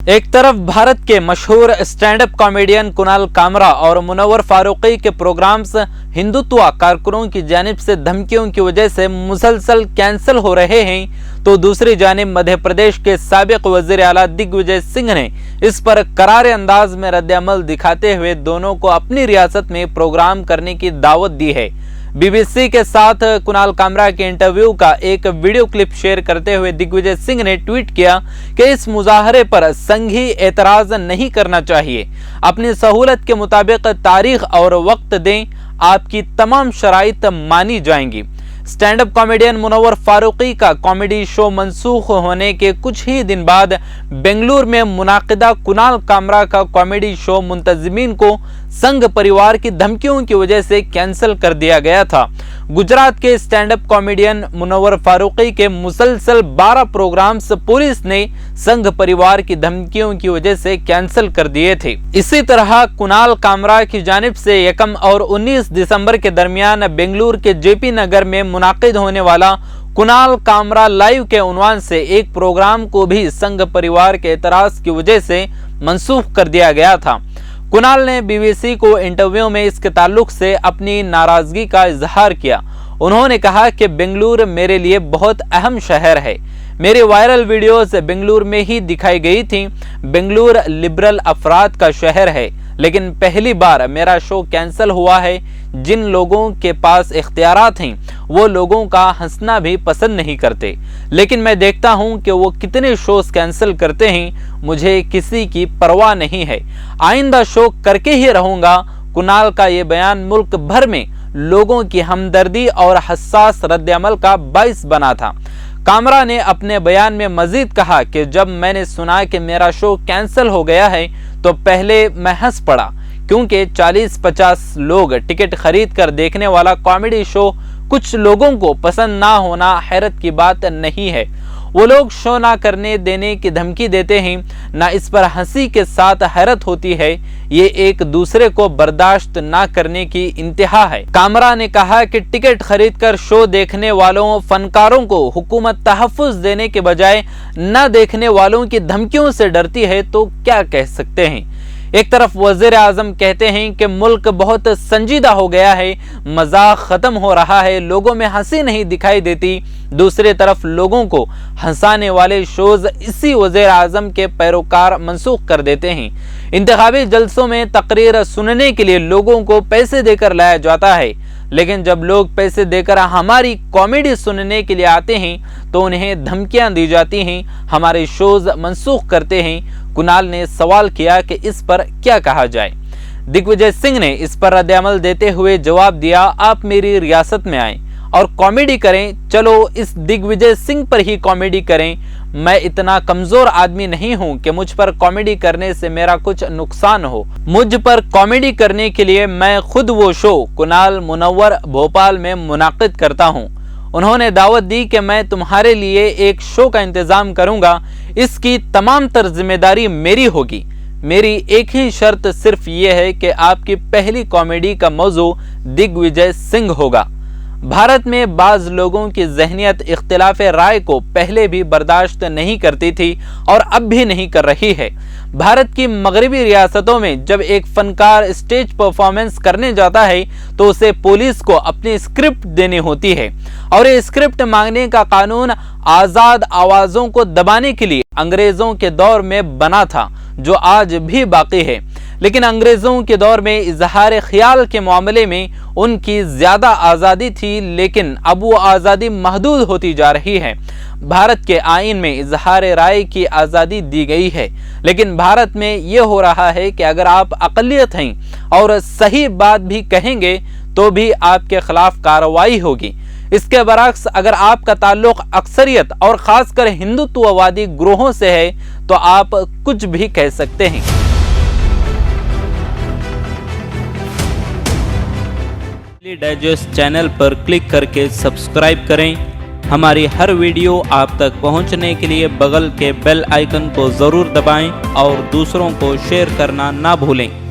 एक तरफ भारत के मशहूर stand up comedian Kunal Kamra और मुनव्वर फारूकी के प्रोग्राम्स हिंदुत्व कारकुनों की जानिब से धमकियों की वजह से मुसलसल कैंसिल हो रहे हैं, तो दूसरी जानिब मध्य प्रदेश के साबिक वजीर आला दिग्विजय सिंह ने इस पर करारे अंदाज में रद्द-ए-अमल दिखाते हुए दोनों को अपनी रियासत में प्रोग्राम करने की दावत दी है। बीबीसी के साथ कुणाल कामरा के इंटरव्यू का एक वीडियो क्लिप शेयर करते हुए दिग्विजय सिंह ने ट्वीट किया कि इस मुजाहरे पर संघी एतराज नहीं करना चाहिए, अपनी सहूलत के मुताबिक तारीख और वक्त दें, आपकी तमाम शराइत मानी जाएंगी। Stand up comedian Munawar Faruqui का कॉमेडी शो मंसूख होने के कुछ ही दिन बाद बेंगलुरु में मुनाकिदा कुणाल कामरा का कॉमेडी शो मुंतजिमीन को संघ परिवार की धमकियों की वजह से कैंसिल कर दिया गया था। गुजरात के stand up comedian Munawar Faruqui के मुसलसल 12 प्रोग्राम्स पुलिस ने संघ परिवार की धमकियों की वजह से कैंसिल कर दिए थे। इसी तरह कुणाल कामरा की जानिब से 1 और 19 दिसंबर के दरमियान बेंगलुरु के जेपी नगर में मुनाकिद होने वाला कुणाल कामरा लाइव के उन्वान से एक प्रोग्राम को भी संघ परिवार के एतराज की वजह से मंसूख कर दिया गया था। कुणाल ने बीबीसी को इंटरव्यू में इसके ताल्लुक से अपनी नाराजगी का इजहार किया। उन्होंने कहा कि बेंगलुरु मेरे लिए बहुत अहम शहर है, मेरी वायरल वीडियोस बेंगलुरु में ही दिखाई गई थी। बेंगलुरु लिबरल अफराद का शहर है, लेकिन पहली बार मेरा शो कैंसिल हुआ है। जिन लोगों के पास इख्तियारात हैं वो लोगों का हंसना भी पसंद नहीं करते, लेकिन मैं देखता हूं कि वो कितने शोज कैंसिल करते हैं, मुझे किसी की परवाह नहीं है, आइंदा शो करके ही रहूंगा। कुणाल का ये बयान मुल्क भर में लोगों की हमदर्दी और हसास रद्द-ए-अमल का बाइस बना था। कामरा ने अपने बयान में मजीद कहा कि जब मैंने सुना कि मेरा शो कैंसिल हो गया है तो पहले मैं हंस पड़ा, क्योंकि 40-50 लोग टिकट खरीद कर देखने वाला कॉमेडी शो कुछ लोगों को पसंद ना होना हैरत की बात नहीं है। वो लोग शो ना करने देने की धमकी देते हैं, ना इस पर हंसी के साथ हैरत होती है। ये एक दूसरे को बर्दाश्त ना करने की इंतहा है। कामरा ने कहा कि टिकट खरीद कर शो देखने वालों फनकारों को हुकूमत तहफ़्फ़ुज़ देने के बजाय न देखने वालों की धमकियों से डरती है तो क्या कह सकते हैं। एक तरफ वज़ीर आज़म कहते हैं कि मुल्क बहुत संजीदा हो गया है, मजाक ख़त्म हो रहा है, लोगों में हंसी नहीं दिखाई देती। दूसरी तरफ लोगों को हंसाने वाले शोज इसी वज़ीर आज़म के पैरोकार मंसूख कर देते हैं। इंतखाबी जलसों में तकरीर सुनने के लिए लोगों को पैसे देकर लाया जाता है, लेकिन जब लोग पैसे देकर हमारी कॉमेडी सुनने के लिए आते हैं तो उन्हें धमकियां दी जाती हैं, हमारे शोज मंसूख करते हैं। कुणाल ने सवाल किया कि इस पर क्या कहा जाए। दिग्विजय सिंह ने इस पर रद्द-ए-अमल देते हुए जवाब दिया, आप मेरी रियासत में आए और कॉमेडी करें, चलो इस दिग्विजय सिंह पर ही कॉमेडी करें। मैं इतना कमजोर आदमी नहीं हूं कि मुझ पर कॉमेडी करने से मेरा कुछ नुकसान हो। मुझ पर कॉमेडी करने के लिए मैं खुद वो शो कुणाल मुनव्वर भोपाल में मुनाकिद करता हूं। उन्होंने दावत दी कि मैं तुम्हारे लिए एक शो का इंतजाम करूंगा, इसकी तमाम तर जिम्मेदारी मेरी होगी। मेरी एक ही शर्त सिर्फ ये है कि आपकी पहली कॉमेडी का मौजू दिग्विजय सिंह होगा। भारत में बाज लोगों की ज़हनियत इख्तिलाफ राय को पहले भी बर्दाश्त नहीं करती थी और अब भी नहीं कर रही है। भारत की मगरबी रियासतों में जब एक फनकार स्टेज परफॉर्मेंस करने जाता है तो उसे पुलिस को अपनी स्क्रिप्ट देनी होती है, और ये स्क्रिप्ट मांगने का कानून आज़ाद आवाज़ों को दबाने के लिए अंग्रेज़ों के दौर में बना था, जो आज भी बाकी है। लेकिन अंग्रेज़ों के दौर में इजहार ख्याल के मामले में उनकी ज़्यादा आज़ादी थी, लेकिन अब वो आज़ादी महदूद होती जा रही है। भारत के आईन में इजहार राय की आज़ादी दी गई है, लेकिन भारत में ये हो रहा है कि अगर आप अक़लियत हैं और सही बात भी कहेंगे तो भी आपके खिलाफ कार्रवाई होगी। इसके बरक्स अगर आपका ताल्लुक अक्सरियत और ख़ासकर हिंदुत्ववादी ग्रोहों से है तो आप कुछ भी कह सकते हैं। डाइजेस्ट चैनल पर क्लिक करके सब्सक्राइब करें। हमारी हर वीडियो आप तक पहुंचने के लिए बगल के बेल आइकन को ज़रूर दबाएं और दूसरों को शेयर करना ना भूलें।